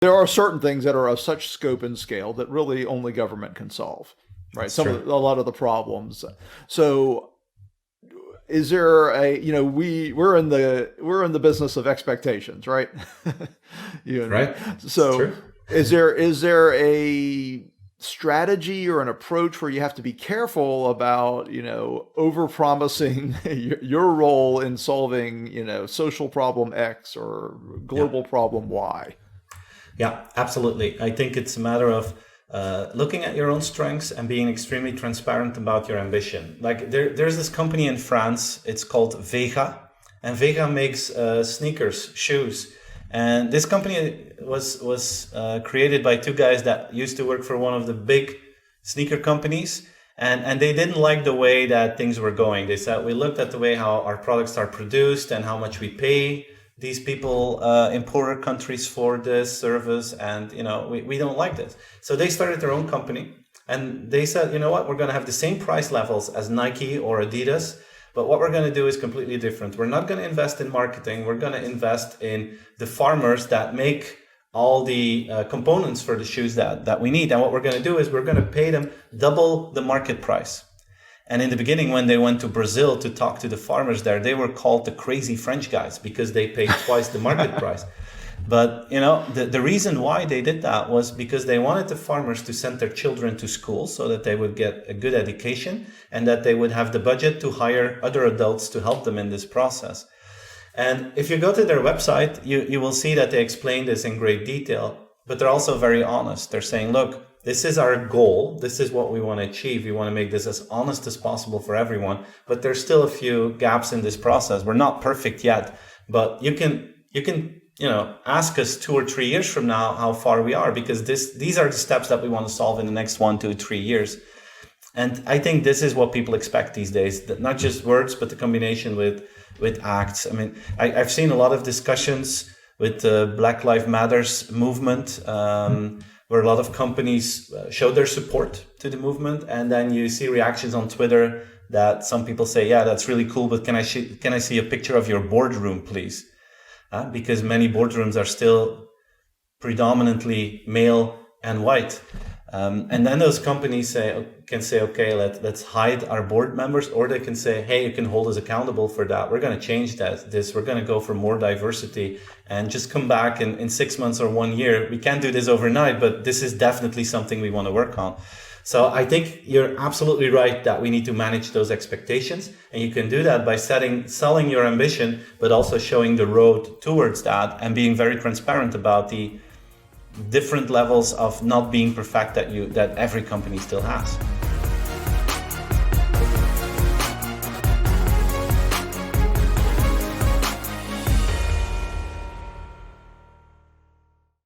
there are certain things that are of such scope and scale that really only government can solve, right? That's true. A lot of the problems. So is there a, we're in the business of expectations, right? You and me. Right. It's So true. is there a strategy or an approach where you have to be careful about, over promising your role in solving, social problem X or Yeah. global problem Y? Yeah, absolutely. I think it's a matter of looking at your own strengths and being extremely transparent about your ambition. Like there's this company in France, it's called Veja, and Veja makes sneakers, shoes. And this company was created by two guys that used to work for one of the big sneaker companies. And they didn't like the way that things were going. They said, we looked at the way how our products are produced and how much we pay these people in poorer countries for this service, and we don't like this. So they started their own company, and they said, you know what, we're going to have the same price levels as Nike or Adidas, but what we're going to do is completely different. We're not going to invest in marketing. We're going to invest in the farmers that make all the components for the shoes that we need. And what we're going to do is we're going to pay them double the market price. And in the beginning, when they went to Brazil to talk to the farmers there, they were called the crazy French guys because they paid twice the market price. But, the reason why they did that was because they wanted the farmers to send their children to school so that they would get a good education and that they would have the budget to hire other adults to help them in this process. And if you go to their website, you will see that they explain this in great detail, but they're also very honest. They're saying, look, this is our goal. This is what we want to achieve. We want to make this as honest as possible for everyone. But there's still a few gaps in this process. We're not perfect yet, but you can ask us 2 or 3 years from now how far we are, because these are the steps that we want to solve in the next 1, 2, 3 years. And I think this is what people expect these days, that not just words, but the combination with acts. I mean, I've seen a lot of discussions with the Black Lives Matters movement, where a lot of companies show their support to the movement, and then you see reactions on Twitter that some people say, yeah, that's really cool, but can I see a picture of your boardroom, please? Because many boardrooms are still predominantly male and white. And then those companies can say, okay, let's hide our board members, or they can say, hey, you can hold us accountable for that. We're going to change this. We're going to go for more diversity and just come back in 6 months or 1 year. We can't do this overnight, but this is definitely something we want to work on. So I think you're absolutely right that we need to manage those expectations. And you can do that by selling your ambition, but also showing the road towards that and being very transparent about the different levels of not being perfect that every company still has.